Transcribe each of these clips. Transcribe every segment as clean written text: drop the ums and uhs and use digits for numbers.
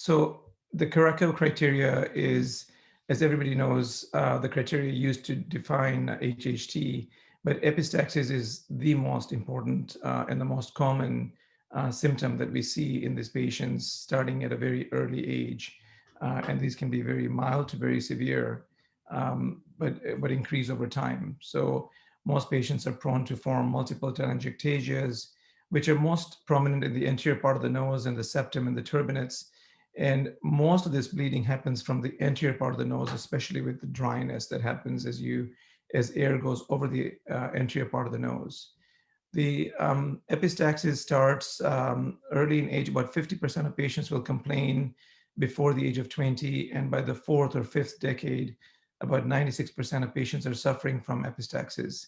So the Caracal criteria is, as everybody knows, the criteria used to define HHT, but epistaxis is the most important and the most common symptom that we see in these patients starting at a very early age. And these can be very mild to very severe, but increase over time. So most patients are prone to form multiple telangiectasias, which are most prominent in the anterior part of the nose and the septum and the turbinates. And most of this bleeding happens from the anterior part of the nose, especially with the dryness that happens as air goes over the anterior part of the nose. The epistaxis starts early in age. About 50% of patients will complain before the age of 20, and by the fourth or fifth decade, about 96% of patients are suffering from epistaxis.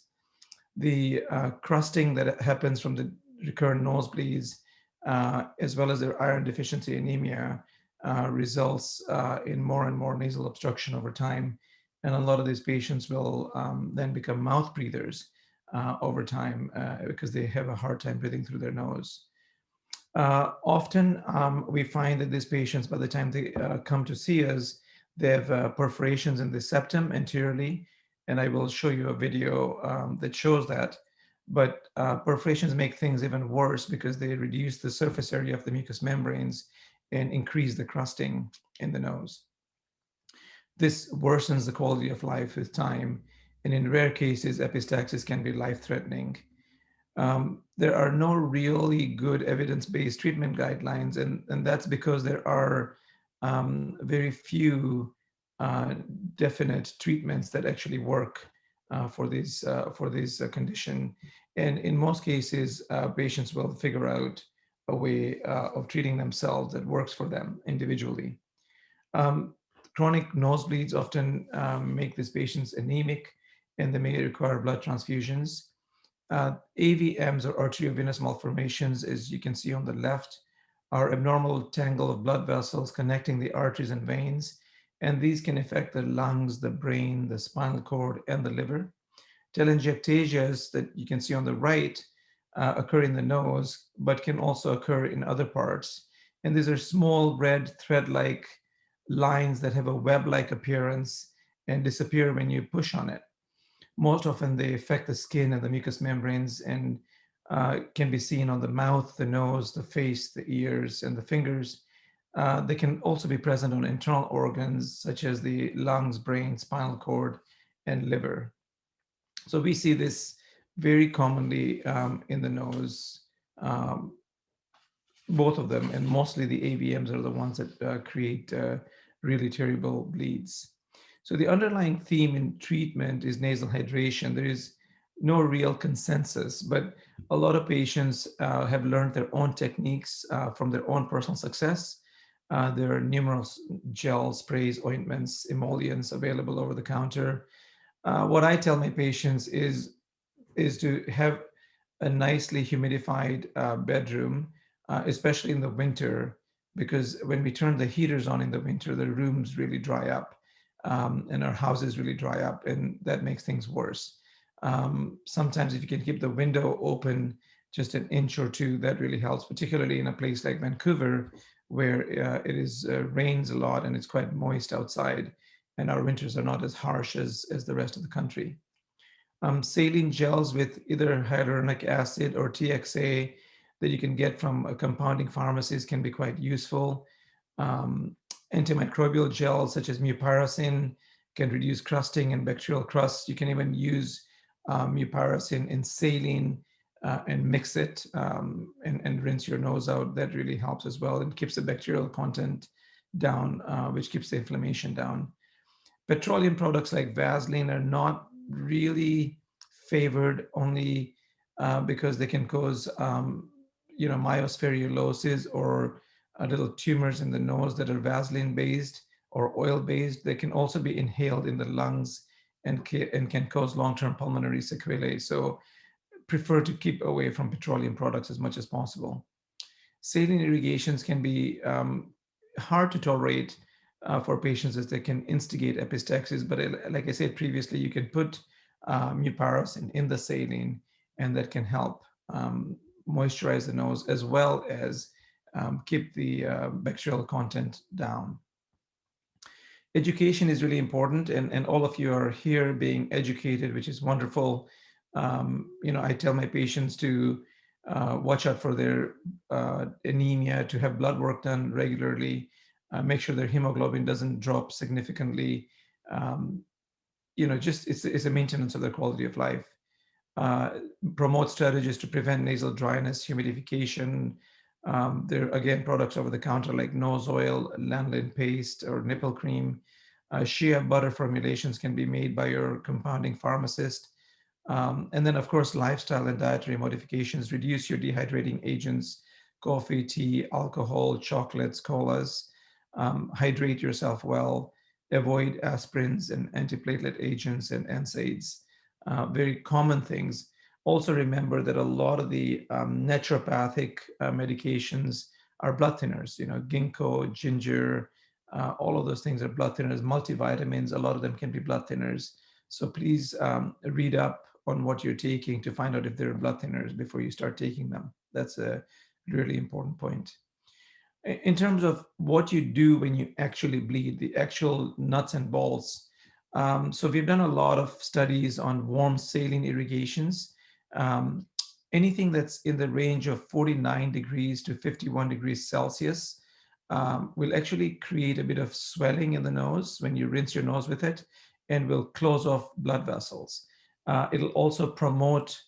The crusting that happens from the recurrent nosebleeds, as well as their iron deficiency anemia, results in more and more nasal obstruction over time. And a lot of these patients will then become mouth breathers over time because they have a hard time breathing through their nose. Often we find that these patients, by the time they come to see us, they have perforations in the septum anteriorly, and I will show you a video that shows that. But perforations make things even worse because they reduce the surface area of the mucous membranes and increase the crusting in the nose. This worsens the quality of life with time, and in rare cases, epistaxis can be life-threatening. There are no really good evidence-based treatment guidelines, and that's because there are very few definite treatments that actually work for this condition. And in most cases, patients will figure out a way of treating themselves that works for them individually. Um, Chronic nosebleeds often make these patients anemic, and they may require blood transfusions. AVMs, or arteriovenous malformations, as you can see on the left, are abnormal tangle of blood vessels connecting the arteries and veins, and these can affect the lungs, the brain, the spinal cord, and the liver. Telangiectasias that you can see on the right occur in the nose, but can also occur in other parts. And these are small red thread-like lines that have a web-like appearance and disappear when you push on it. Most often they affect the skin and the mucous membranes and can be seen on the mouth, the nose, the face, the ears, and the fingers. They can also be present on internal organs such as the lungs, brain, spinal cord, and liver. So we see this very commonly in the nose, um, both of them, and mostly the AVMs are the ones that create really terrible bleeds. So the underlying theme in treatment is nasal hydration. There is no real consensus, but a lot of patients have learned their own techniques from their own personal success. There are numerous gels, sprays, ointments, emollients available over the counter. What I tell my patients is to have a nicely humidified bedroom, especially in the winter, because when we turn the heaters on in the winter, the rooms really dry up, and our houses really dry up, and that makes things worse. Sometimes if you can keep the window open just an inch or two, that really helps, particularly in a place like Vancouver, where rains a lot and it's quite moist outside, and our winters are not as harsh as the rest of the country. Saline gels with either hyaluronic acid or TXA that you can get from a compounding pharmacies can be quite useful. Um, Antimicrobial gels such as mupirocin can reduce crusting and bacterial crust. You can even use mupirocin in saline and mix it and rinse your nose out. That really helps as well and keeps the bacterial content down, which keeps the inflammation down. Petroleum products like Vaseline are not really favored, only because they can cause myospheriolosis or little tumors in the nose that are Vaseline based or oil based. They can also be inhaled in the lungs and can cause long-term pulmonary sequelae. So prefer to keep away from petroleum products as much as possible. Saline irrigations can be hard to tolerate for patients as they can instigate epistaxis. But like I said previously, you can put mupirocin in the saline, and that can help moisturize the nose as well as keep the bacterial content down. Education is really important, and all of you are here being educated, which is wonderful. I tell my patients to watch out for their anemia, to have blood work done regularly, make sure their hemoglobin doesn't drop significantly. Um, just it's a maintenance of their quality of life. uh, Promote strategies to prevent nasal dryness, humidification. There are, again, products over the counter like nose oil, lanolin paste, or nipple cream. Shea butter formulations can be made by your compounding pharmacist. And then, of course, lifestyle and dietary modifications. Reduce your dehydrating agents, coffee, tea, alcohol, chocolates, colas. Hydrate yourself well. Avoid aspirins and antiplatelet agents and NSAIDs. Very common things. Also remember that a lot of the naturopathic medications are blood thinners. Ginkgo, ginger, all of those things are blood thinners. Multivitamins, a lot of them can be blood thinners. So please read up on what you're taking to find out if they're blood thinners before you start taking them. That's a really important point. In terms of what you do when you actually bleed, the actual nuts and bolts. So we've done a lot of studies on warm saline irrigations. Um, Anything that's in the range of 49 degrees to 51 degrees Celsius will actually create a bit of swelling in the nose when you rinse your nose with it, and will close off blood vessels. It'll also promote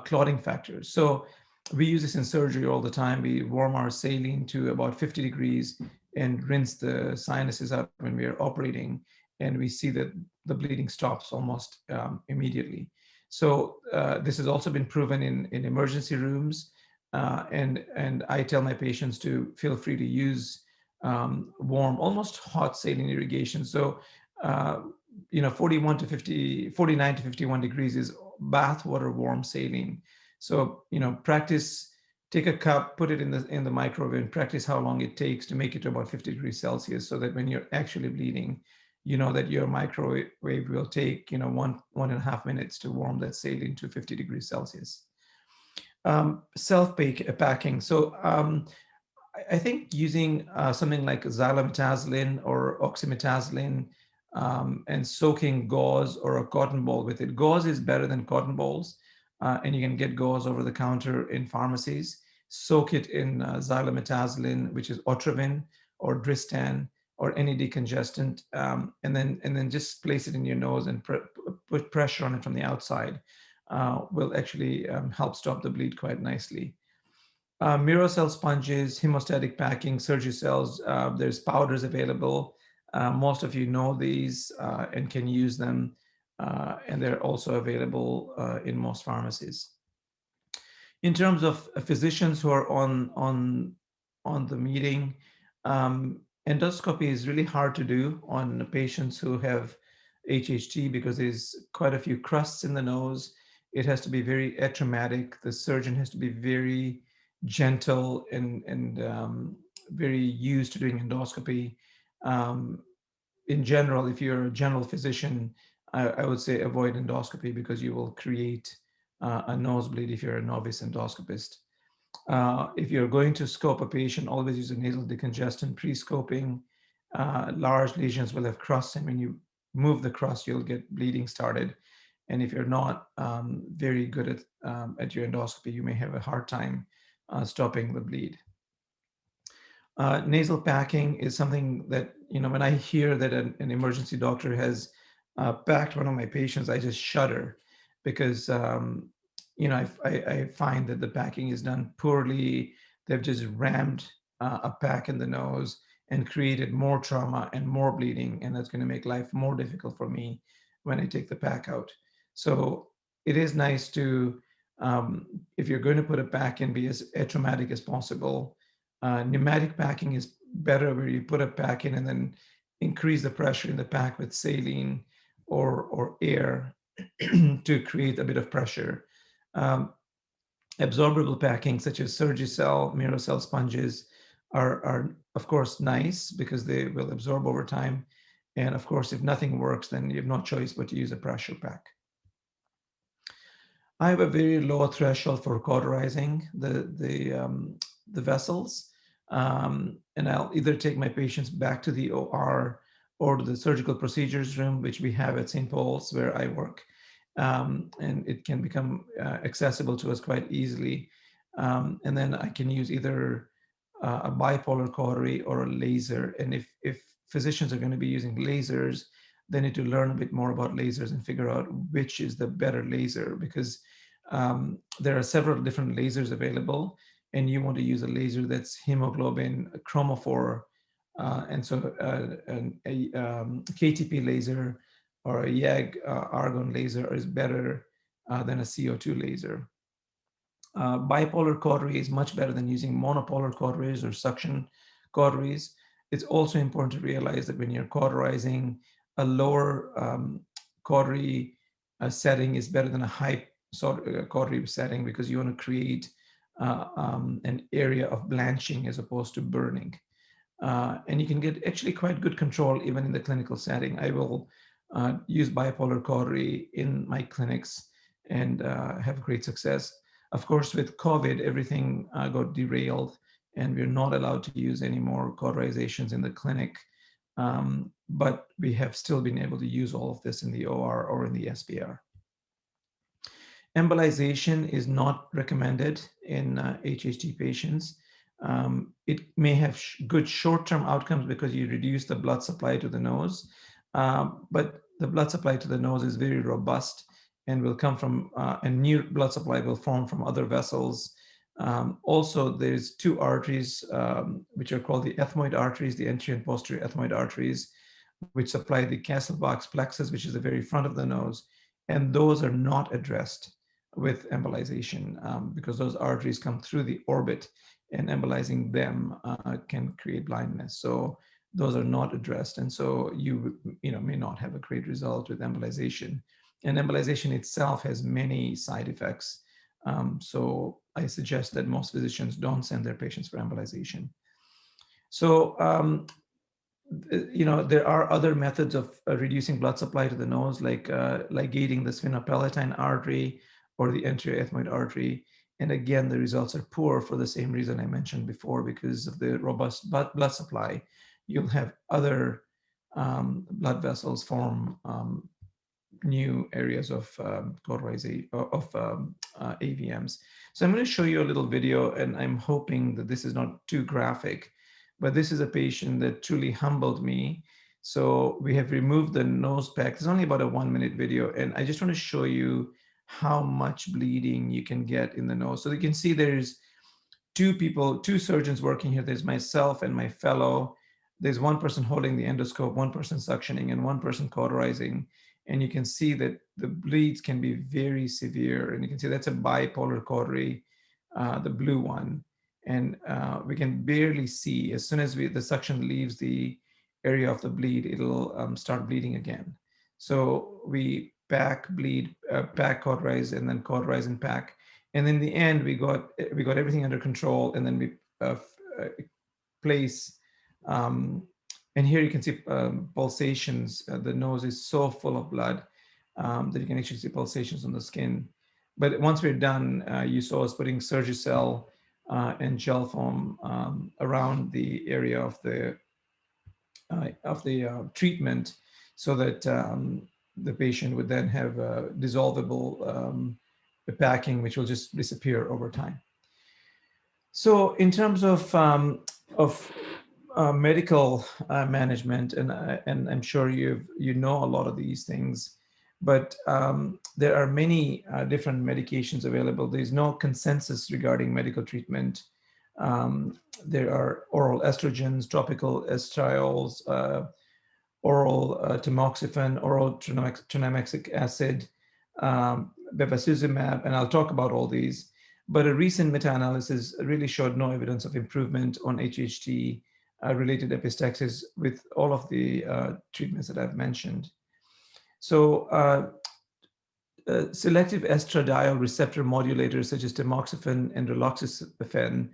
clotting factors. So we use this in surgery all the time. We warm our saline to about 50 degrees and rinse the sinuses out when we are operating, and we see that the bleeding stops almost immediately. So this has also been proven in emergency rooms, and I tell my patients to feel free to use warm, almost hot saline irrigation. So 41 to 50, 49 to 51 degrees is bath water warm saline. So practice. Take a cup, put it in the microwave, and practice how long it takes to make it to about 50 degrees Celsius, so that when you're actually bleeding, you know that your microwave will take 1.5 minutes to warm that saline to 50 degrees Celsius. Self-packing. So I think using something like xylometazoline or oxymetazoline, and soaking gauze or a cotton ball with it. Gauze is better than cotton balls, and you can get gauze over the counter in pharmacies. Soak it in xylometazoline, which is Otrivin or Dristan or any decongestant, and then just place it in your nose and put pressure on it from the outside. Will actually help stop the bleed quite nicely. Mirocell sponges, hemostatic packing, Surgicells, there's powders available. Most of you know these and can use them, and they're also available in most pharmacies. In terms of physicians who are on the meeting, endoscopy is really hard to do on patients who have HHT because there's quite a few crusts in the nose. It has to be very atraumatic. The surgeon has to be very gentle and very used to doing endoscopy. Um, in general, if you're a general physician, I would say avoid endoscopy because you will create a nosebleed if you're a novice endoscopist. If you're going to scope a patient, always use a nasal decongestant pre-scoping. Large lesions will have crusts, and when you move the crust, you'll get bleeding started. And if you're not very good at your endoscopy, you may have a hard time stopping the bleed. Nasal packing is something that, when I hear that an emergency doctor has packed one of my patients, I just shudder because, I find that the packing is done poorly. They've just rammed a pack in the nose and created more trauma and more bleeding. And that's going to make life more difficult for me when I take the pack out. So it is nice to, if you're going to put a pack in, be as atraumatic as possible. Pneumatic packing is better, where you put a pack in and then increase the pressure in the pack with saline or air to create a bit of pressure. Um, Absorbable packing, such as Surgicell, Mirocell sponges, are of course nice because they will absorb over time. And of course, if nothing works, then you have no choice but to use a pressure pack. I have a very low threshold for cauterizing the vessels. And I'll either take my patients back to the OR or to the surgical procedures room, which we have at St. Paul's where I work. And it can become accessible to us quite easily. And then I can use either a bipolar cautery or a laser. And if physicians are going to be using lasers, they need to learn a bit more about lasers and figure out which is the better laser, because there are several different lasers available, and you want to use a laser that's hemoglobin chromophore. And so a KTP laser or a YAG argon laser is better than a CO2 laser. Bipolar cautery is much better than using monopolar cauteries or suction cauteries. It's also important to realize that when you're cauterizing, a lower cautery setting is better than a high cautery setting, because you want to create an area of blanching as opposed to burning. And you can get actually quite good control even in the clinical setting. I will use bipolar cautery in my clinics and have great success. Of course, with COVID, everything got derailed, and we're not allowed to use any more cauterizations in the clinic. But we have still been able to use all of this in the OR or in the SPR. Embolization is not recommended in HHT patients. It may have good short-term outcomes because you reduce the blood supply to the nose, but the blood supply to the nose is very robust and will come from, and new blood supply will form from other vessels. Also, there's two arteries, which are called the ethmoid arteries, the anterior and posterior ethmoid arteries, which supply the Castlebox plexus, which is the very front of the nose, and those are not addressed with embolization because those arteries come through the orbit, and embolizing them can create blindness. So those are not addressed, and so you may not have a great result with embolization. And embolization itself has many side effects. So I suggest that most physicians don't send their patients for embolization. So there are other methods of reducing blood supply to the nose, like ligating the sphenopalatine artery or the anterior ethmoid artery. And again, the results are poor for the same reason I mentioned before, because of the robust blood supply. You'll have other blood vessels form new areas of cauterization of AVMs. So I'm going to show you a little video, and I'm hoping that this is not too graphic, but this is a patient that truly humbled me. So we have removed the nose pack. It's only about a 1-minute video, and I just want to show you how much bleeding you can get in the nose. So you can see there's two surgeons working here. There's myself and my fellow. There's one person holding the endoscope, one person suctioning, and one person cauterizing. And you can see that the bleeds can be very severe. And you can see that's a bipolar cautery, the blue one. And we can barely see. As soon as the suction leaves the area of the bleed, it'll start bleeding again. So we pack, bleed, pack, cauterize, and then cauterize and pack. And in the end, we got everything under control, and then we place. And here you can see pulsations. The nose is so full of blood that you can actually see pulsations on the skin. But once we're done, you saw us putting Surgicel and gel foam around the area of the treatment, so that the patient would then have dissolvable packing, which will just disappear over time. So in terms of medical management, and I'm sure you know a lot of these things, but there are many different medications available. There's no consensus regarding medical treatment. There are oral estrogens, topical estriols, oral tamoxifen, oral tranexamic acid, bevacizumab, and I'll talk about all these. But a recent meta-analysis really showed no evidence of improvement on HHT related epistaxis with all of the treatments that I've mentioned. So selective estradiol receptor modulators such as tamoxifen and raloxifene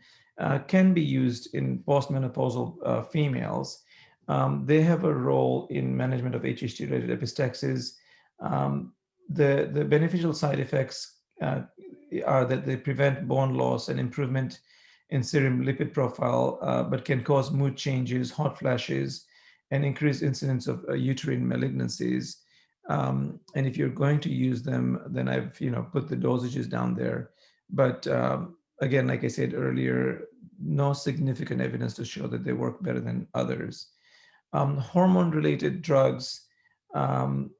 can be used in postmenopausal females. They have a role in management of HHT-related epistaxis. The beneficial side effects are that they prevent bone loss and improvement in serum lipid profile, but can cause mood changes, hot flashes, and increased incidence of uterine malignancies. And if you're going to use them, then I've put the dosages down there. But again, like I said earlier, no significant evidence to show that they work better than others. Hormone-related drugs, um,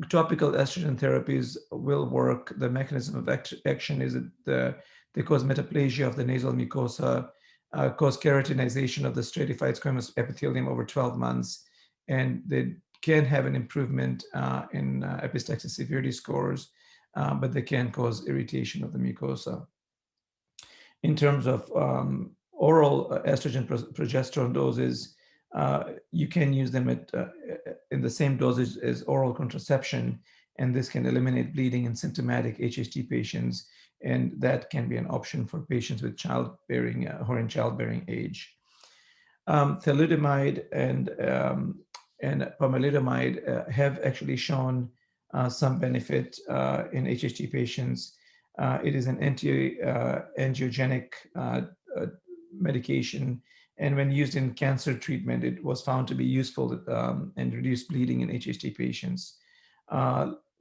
topical estrogen therapies will work. The mechanism of action is that they cause metaplasia of the nasal mucosa, cause keratinization of the stratified squamous epithelium over 12 months, and they can have an improvement in epistaxis severity scores, but they can cause irritation of the mucosa. In terms of oral estrogen progesterone doses, you can use them in the same dosage as oral contraception, and this can eliminate bleeding in symptomatic HHT patients, and that can be an option for patients with childbearing who are in childbearing age. Thalidomide and pomalidomide have actually shown some benefit in HHT patients. It is an anti-angiogenic medication, and when used in cancer treatment, it was found to be useful and reduce bleeding in HHT patients.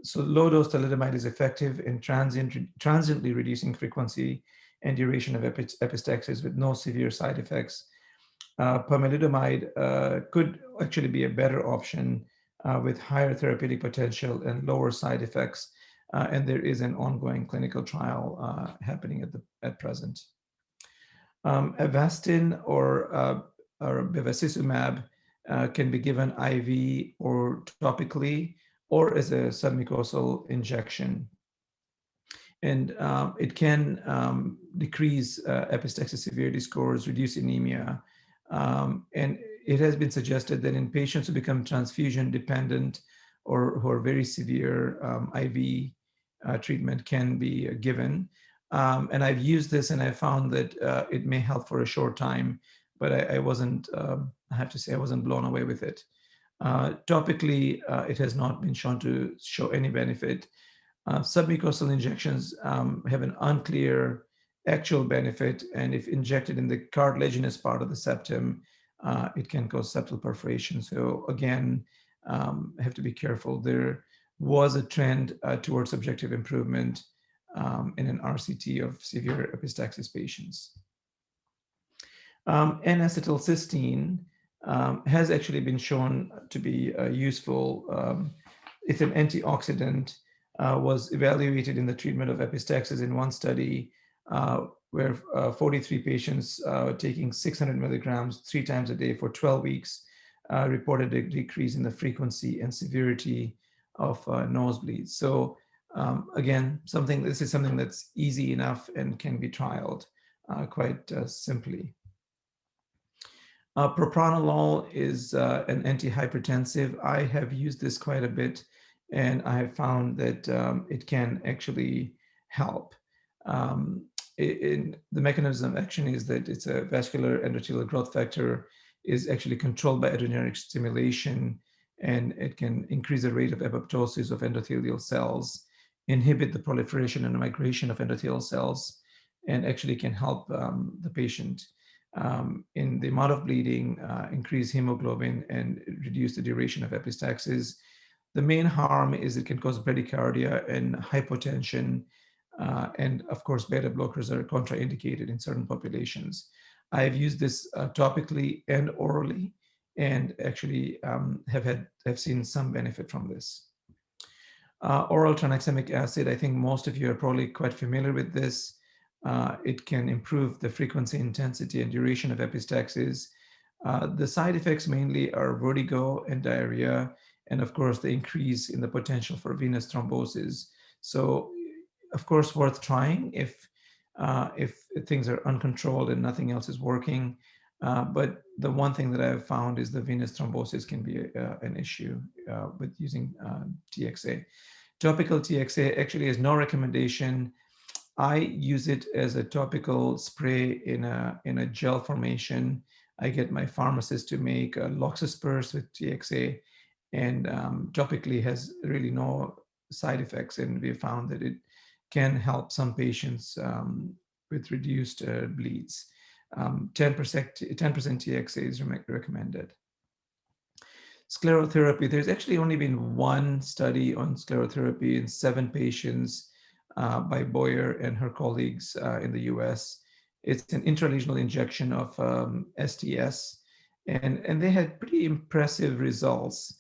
So low-dose thalidomide is effective in transiently reducing frequency and duration of epistaxis with no severe side effects. Pomalidomide could actually be a better option with higher therapeutic potential and lower side effects. And there is an ongoing clinical trial happening at present. Avastin or bevacizumab can be given IV or topically or as a submucosal injection. And it can decrease epistaxis severity scores, reduce anemia. And it has been suggested that in patients who become transfusion dependent or who are very severe, IV treatment can be given. And I've used this and I found that it may help for a short time, but I wasn't, I have to say, I wasn't blown away with it. Topically, it has not been shown to show any benefit. Submucosal injections have an unclear actual benefit, and if injected in the cartilaginous part of the septum, it can cause septal perforation. So again, have to be careful. There was a trend towards subjective improvement in an RCT of severe epistaxis patients. N-acetylcysteine has actually been shown to be useful. It's an antioxidant, was evaluated in the treatment of epistaxis in one study where 43 patients taking 600 milligrams 3 times a day for 12 weeks reported a decrease in the frequency and severity of nosebleeds. So again, this is something that's easy enough and can be trialed quite simply. Propranolol is an antihypertensive. I have used this quite a bit, and I have found that it can actually help. The mechanism of action is that it's a vascular endothelial growth factor, is actually controlled by adrenergic stimulation, and it can increase the rate of apoptosis of endothelial cells, inhibit the proliferation and migration of endothelial cells, and actually can help the patient in the amount of bleeding, increase hemoglobin, and reduce the duration of epistaxis. The main harm is it can cause bradycardia and hypotension, and of course, beta blockers are contraindicated in certain populations. I've used this topically and orally, and actually have seen some benefit from this. Oral tranexamic acid, I think most of you are probably quite familiar with this. It can improve the frequency, intensity, and duration of epistaxis. The side effects mainly are vertigo and diarrhea, and of course, the increase in the potential for venous thrombosis. So, of course, worth trying if things are uncontrolled and nothing else is working. But the one thing that I've found is the venous thrombosis can be an issue with using TXA. Topical TXA actually has no recommendation. I use it as a topical spray in a gel formation. I get my pharmacist to make loxaspurs with TXA, and topically has really no side effects. And we found that it can help some patients with reduced bleeds. 10% TXA is recommended. Sclerotherapy, there's actually only been one study on sclerotherapy in 7 patients by Boyer and her colleagues in the US. It's an intralesional injection of STS, and they had pretty impressive results.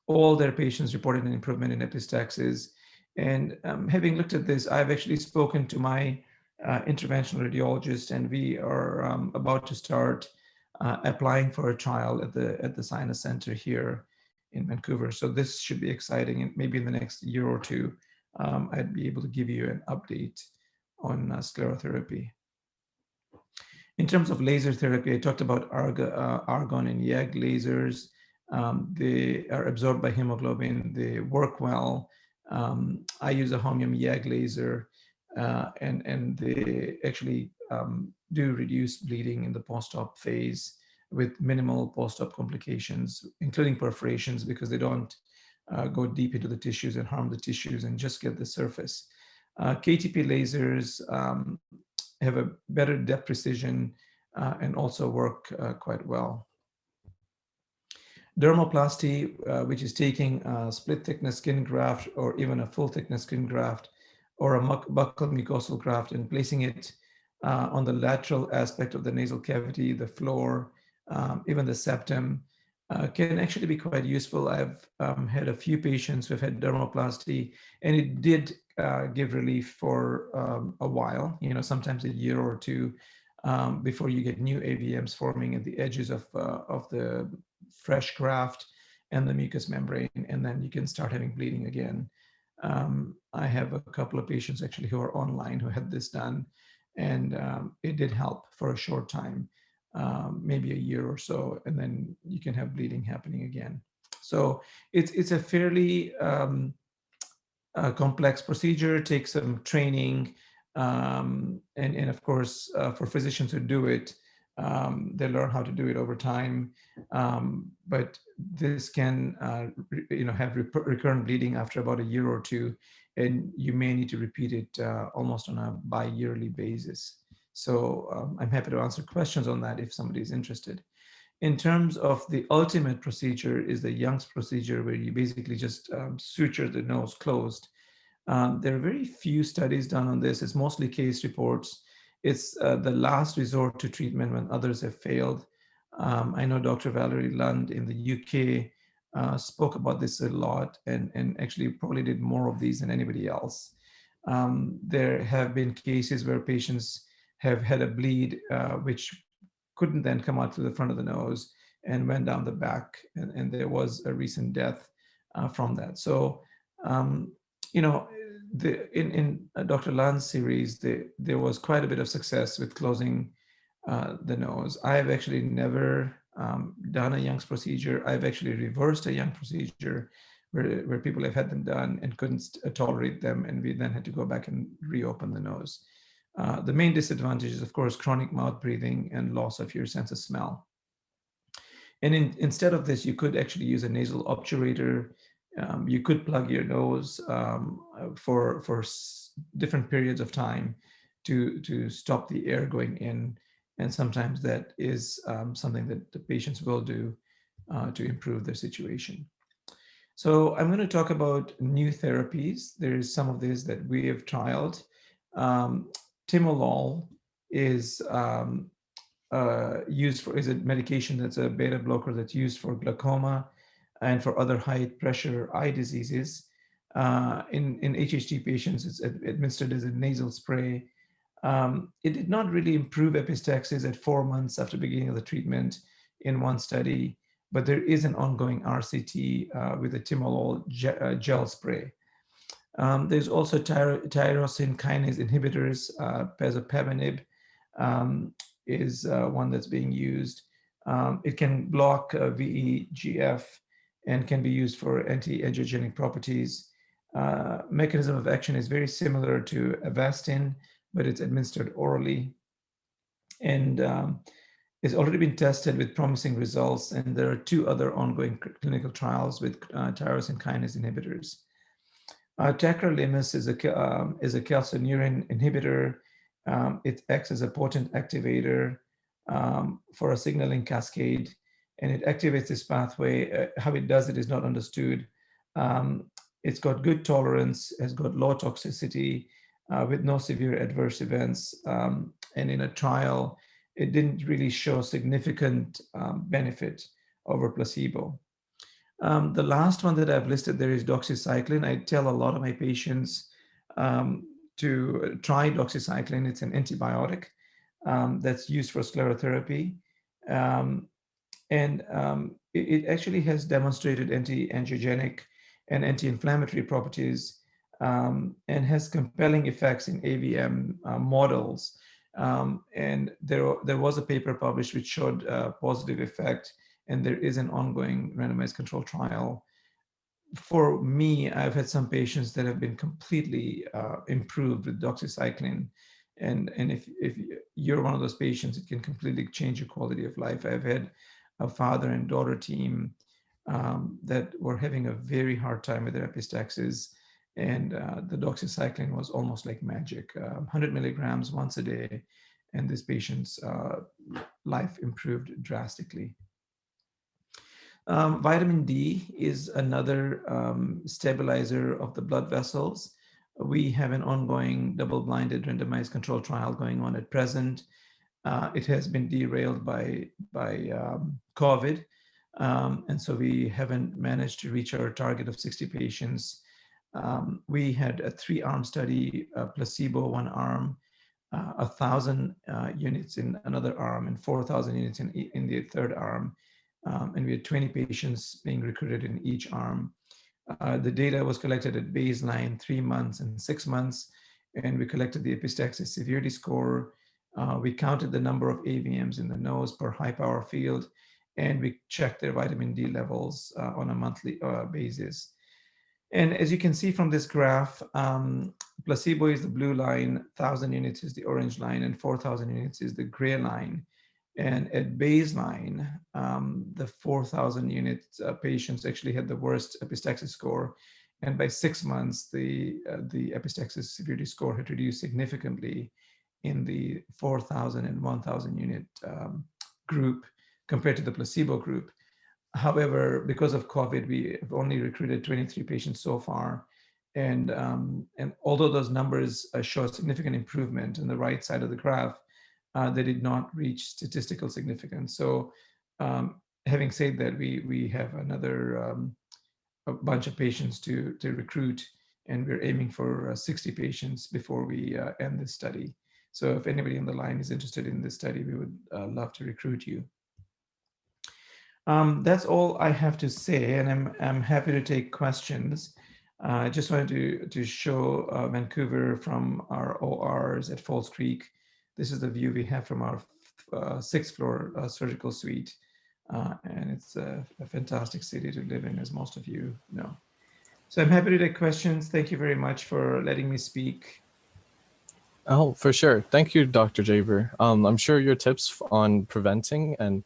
All their patients reported an improvement in epistaxis. And having looked at this, I've actually spoken to my interventional radiologist, and we are about to start applying for a trial at the Sinus Centre here in Vancouver. So this should be exciting, and maybe in the next year or two, I'd be able to give you an update on sclerotherapy. In terms of laser therapy, I talked about argon and YAG lasers. They are absorbed by hemoglobin. They work well. I use a holmium YAG laser, and they actually do reduce bleeding in the post-op phase with minimal post-op complications, including perforations, because they don't go deep into the tissues and harm the tissues and just get the surface. KTP lasers have a better depth precision and also work quite well. Dermoplasty, which is taking a split thickness skin graft or even a full thickness skin graft or a buccal mucosal graft and placing it on the lateral aspect of the nasal cavity, the floor, even the septum, can actually be quite useful. I've had a few patients who have had dermoplasty, and it did give relief for a while, sometimes a year or two, before you get new AVMs forming at the edges of the fresh graft and the mucous membrane, and then you can start having bleeding again. I have a couple of patients actually who are online who had this done, and it did help for a short time, maybe a year or so, and then you can have bleeding happening again. So it's a fairly complex procedure, takes some training, and of course, for physicians who do it, they learn how to do it over time. But this can, have recurrent bleeding after about a year or two, and you may need to repeat it almost on a bi-yearly basis. So I'm happy to answer questions on that if somebody is interested. In terms of the ultimate procedure is the Young's procedure, where you basically just suture the nose closed. There are very few studies done on this. It's mostly case reports. It's the last resort to treatment when others have failed. I know Dr. Valerie Lund in the UK spoke about this a lot, and actually probably did more of these than anybody else. There have been cases where patients have had a bleed which couldn't then come out through the front of the nose and went down the back, and there was a recent death from that. So, in Dr. Land's series, there was quite a bit of success with closing the nose. I have actually never done a Young's procedure. I've actually reversed a Young procedure where people have had them done and couldn't tolerate them, and we then had to go back and reopen the nose. The main disadvantage is, of course, chronic mouth breathing and loss of your sense of smell. And instead of this, you could actually use a nasal obturator. You could plug your nose for different periods of time to stop the air going in. And sometimes that is something that the patients will do to improve their situation. So I'm going to talk about new therapies. There's some of these that we have trialed. Timolol is is a medication that's a beta blocker that's used for glaucoma and for other high pressure eye diseases. In HHT patients, it's administered as a nasal spray. It did not really improve epistaxis at 4 months after beginning of the treatment in one study, but there is an ongoing RCT with a timolol gel spray. There's also tyrosine kinase inhibitors. Pazopanib is one that's being used. It can block VEGF and can be used for anti-angiogenic properties. Mechanism of action is very similar to Avastin, but it's administered orally. And it's already been tested with promising results, and there are 2 other ongoing clinical trials with tyrosine kinase inhibitors. Tacrolimus is a calcineurin inhibitor. It acts as a potent activator for a signaling cascade, and it activates this pathway. How it does it is not understood. Um, it's got good tolerance, has got low toxicity with no severe adverse events. And in a trial, it didn't really show significant benefit over placebo. The last one that I've listed there is doxycycline. I tell a lot of my patients um, to try doxycycline. It's an antibiotic that's used for sclerotherapy. Um, and it actually has demonstrated anti-angiogenic and anti-inflammatory properties and has compelling effects in AVM models. And there was a paper published which showed a positive effect, and there is an ongoing randomized control trial. For me, I've had some patients that have been completely improved with doxycycline. And if you're one of those patients, it can completely change your quality of life. I've had a father and daughter team that were having a very hard time with their epistaxis. And the doxycycline was almost like magic, 100 milligrams once a day. And this patient's life improved drastically. Vitamin D is another stabilizer of the blood vessels. We have an ongoing double-blinded randomized control trial going on at present. It has been derailed by COVID, and so we haven't managed to reach our target of 60 patients. We had a 3-arm study, placebo one arm, 1,000 units in another arm, and 4,000 units in the third arm. And we had 20 patients being recruited in each arm. The data was collected at baseline, 3 months and 6 months, and we collected the epistaxis severity score. We counted the number of AVMs in the nose per high power field, and we checked their vitamin D levels on a monthly basis. And as you can see from this graph, placebo is the blue line, 1,000 units is the orange line, and 4,000 units is the gray line. And at baseline, the 4,000 unit patients actually had the worst epistaxis score. And by 6 months, the epistaxis severity score had reduced significantly in the 4,000 and 1,000 unit group compared to the placebo group. However, because of COVID, we have only recruited 23 patients so far. And although those numbers show a significant improvement on the right side of the graph, they did not reach statistical significance. So having said that, we have another a bunch of patients to recruit, and we're aiming for 60 patients before we end this study. So if anybody on the line is interested in this study, we would love to recruit you. That's all I have to say, and I'm happy to take questions. I just wanted to show Vancouver from our ORs at Falls Creek. This is the view we have from our 6th floor surgical suite. And it's a fantastic city to live in, as most of you know. So I'm happy to take questions. Thank you very much for letting me speak. Oh, for sure. Thank you, Dr. Javer. I'm sure your tips on preventing and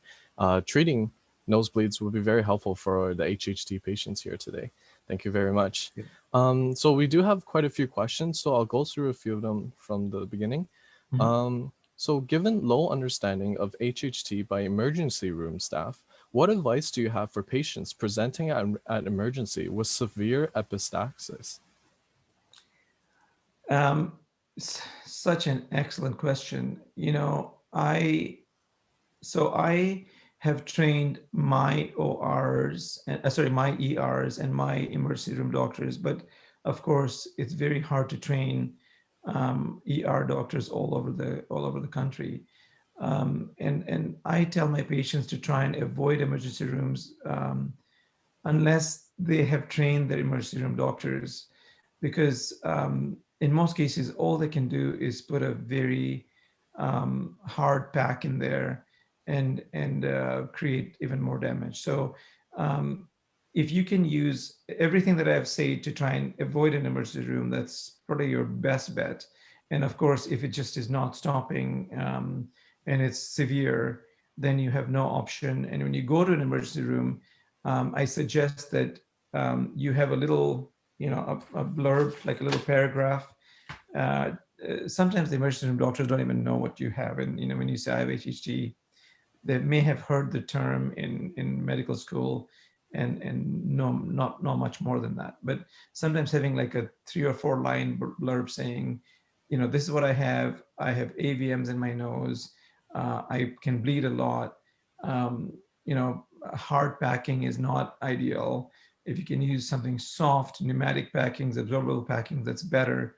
treating nosebleeds will be very helpful for the HHT patients here today. Thank you very much. Yeah. So we do have quite a few questions, so I'll go through a few of them from the beginning. So given low understanding of HHT by emergency room staff, what advice do you have for patients presenting at emergency with severe epistaxis? Such an excellent question. You know, I have trained my ORs, my ERs and my emergency room doctors, but of course, it's very hard to train ER doctors all over the country. And I tell my patients to try and avoid emergency rooms unless they have trained their emergency room doctors, because in most cases, all they can do is put a very hard pack in there and create even more damage. So if you can use everything that I've said to try and avoid an emergency room, that's probably your best bet. And of course, if it just is not stopping and it's severe, then you have no option. And when you go to an emergency room, I suggest that you have a little, a blurb, like a little paragraph sometimes the emergency room doctors don't even know what you have. And, when you say I have HHT, they may have heard the term in medical school and no, not much more than that. But sometimes having like a 3 or 4 line blurb saying, this is what I have. I have AVMs in my nose. I can bleed a lot. Um, hard packing is not ideal. If you can use something soft, pneumatic packings, absorbable packings, that's better.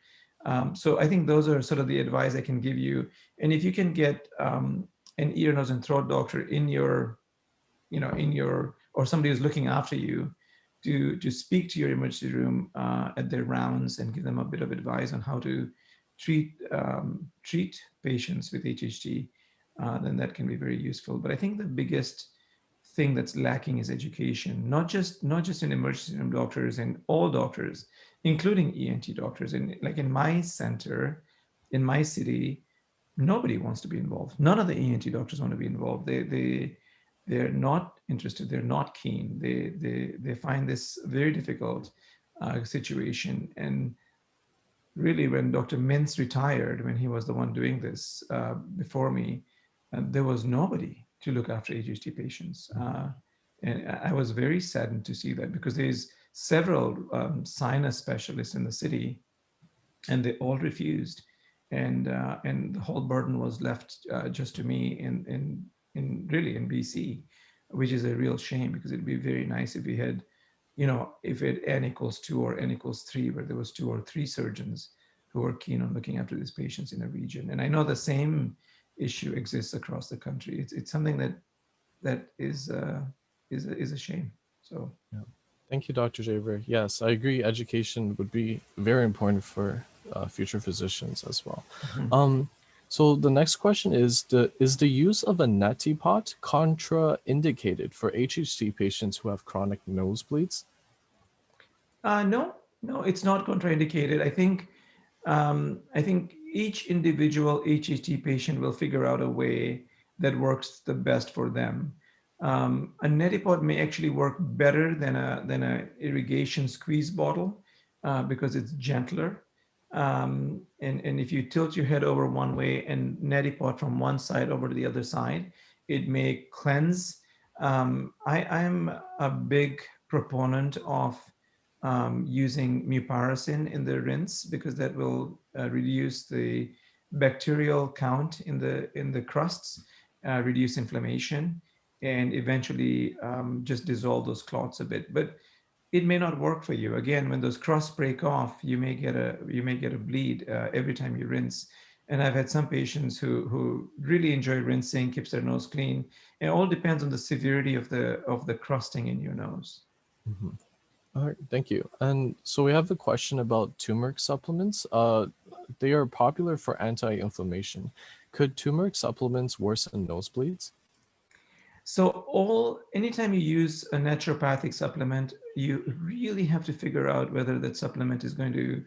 So I think those are sort of the advice I can give you. And if you can get an ear, nose, and throat doctor in your, or somebody who's looking after you, to speak to your emergency room at their rounds and give them a bit of advice on how to treat patients with HHT, then that can be very useful. But I think the biggest thing that's lacking is education, not just in emergency room doctors and all doctors, including ENT doctors. And like in my center, in my city, nobody wants to be involved. None of the ENT doctors want to be involved. They're not interested. They're not keen. They find this very difficult situation. And really, when Dr. Mintz retired, when he was the one doing this before me, there was nobody to look after HHT patients. And I was very saddened to see that, because there's several sinus specialists in the city, and they all refused, and the whole burden was left just to me in really in BC, which is a real shame, because it'd be very nice if we had, if it N equals 2 or N equals 3, where there was 2 or 3 surgeons who are keen on looking after these patients in a region. And I know the same issue exists across the country. It's something that is a shame. So. Yeah. Thank you, Dr. Javer. Yes, I agree. Education would be very important for future physicians as well. Mhm. So the next question is the use of a neti pot contraindicated for HHT patients who have chronic nosebleeds? No, it's not contraindicated. I think each individual HHT patient will figure out a way that works the best for them. A neti pot may actually work better than a irrigation squeeze bottle because it's gentler. And if you tilt your head over one way and neti pot from one side over to the other side, it may cleanse. I am a big proponent of using mupirocin in the rinse, because that will reduce the bacterial count in the crusts, reduce inflammation, and eventually just dissolve those clots a bit. But it may not work for you. Again, when those crusts break off, you may get a bleed every time you rinse. And I've had some patients who really enjoy rinsing, keeps their nose clean. It all depends on the severity of the crusting in your nose. Mhm. All right, thank you. And so we have a question about turmeric supplements. They are popular for anti-inflammation. Could turmeric supplements worsen nosebleeds? So anytime you use a naturopathic supplement, you really have to figure out whether that supplement is going to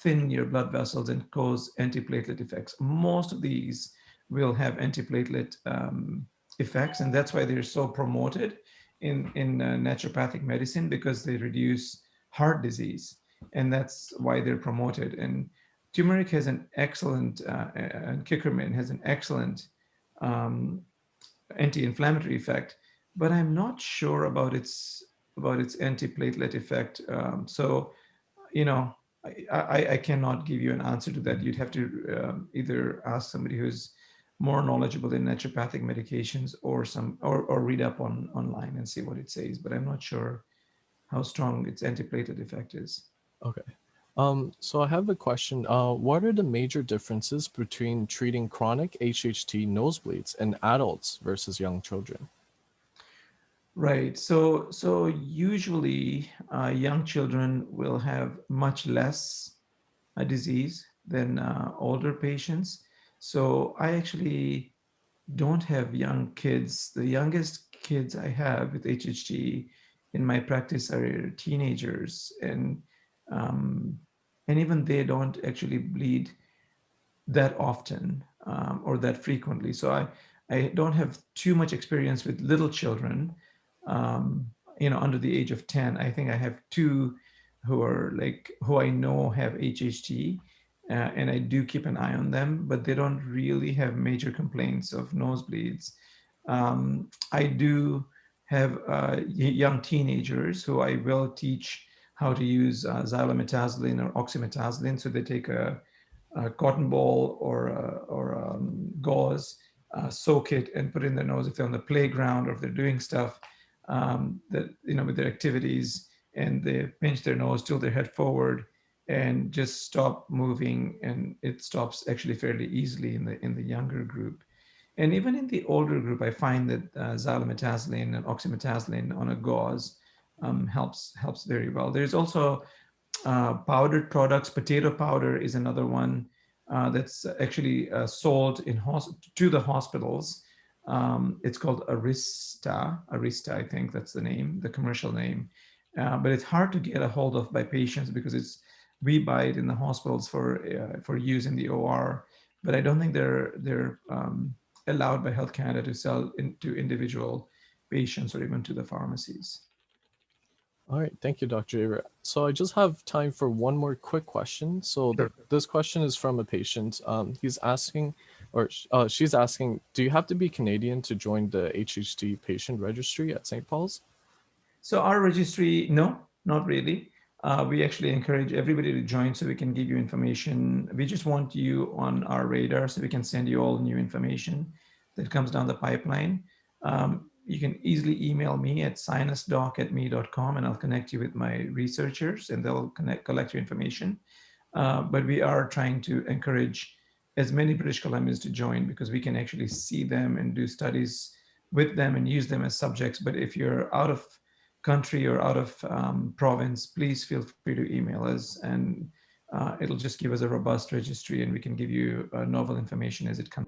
thin your blood vessels and cause antiplatelet effects. Most of these will have antiplatelet effects, and that's why they're so promoted in naturopathic medicine, because they reduce heart disease, and that's why they're promoted. And turmeric has an excellent, and curcumin has an excellent um, anti-inflammatory effect, but I'm not sure about its antiplatelet effect. So, you know, I cannot give you an answer to that. You'd have to either ask somebody who's more knowledgeable in naturopathic medications, or read up online and see what it says. But I'm not sure how strong its antiplatelet effect is. Okay. So I have a question. What are the major differences between treating chronic HHT nosebleeds in adults versus young children? Right. So usually young children will have much less disease than older patients. So I actually don't have young kids. The youngest kids I have with HHT in my practice are teenagers, um, and even they don't actually bleed that often or that frequently. So I don't have too much experience with little children, um, under the age of 10. I think I have two who I know have HHT, and I do keep an eye on them, but they don't really have major complaints of nosebleeds. I do have young teenagers who I will teach how to use xylometazoline or oxymetazoline. So they take a cotton ball or gauze, soak it and put it in their nose if they're on the playground or if they're doing stuff that, with their activities, and they pinch their nose, tilt their head forward, and just stop moving, and it stops actually fairly easily in the younger group. And even in the older group, I find that xylometazoline and oxymetazoline on a gauze helps very well. There's also powdered products. Potato powder is another one that's actually sold to the hospitals. It's called Arista, I think that's the name, the commercial name. But it's hard to get a hold of by patients because we buy it in the hospitals for use in the OR, but I don't think they're allowed by Health Canada to sell to individual patients or even to the pharmacies. All right, thank you, Dr. Javer. So I just have time for one more quick question. So Sure. this question is from a patient. He's asking, or she's asking, do you have to be Canadian to join the HHT patient registry at St. Paul's? So our registry, no, not really. We actually encourage everybody to join so we can give you information. We just want you on our radar so we can send you all new information that comes down the pipeline. You can easily email me at sinusdoc@me.com, and I'll connect you with my researchers and they'll collect your information. But we are trying to encourage as many British Columbians to join because we can actually see them and do studies with them and use them as subjects. But if you're out of country or out of province, please feel free to email us, and it'll just give us a robust registry and we can give you novel information as it comes.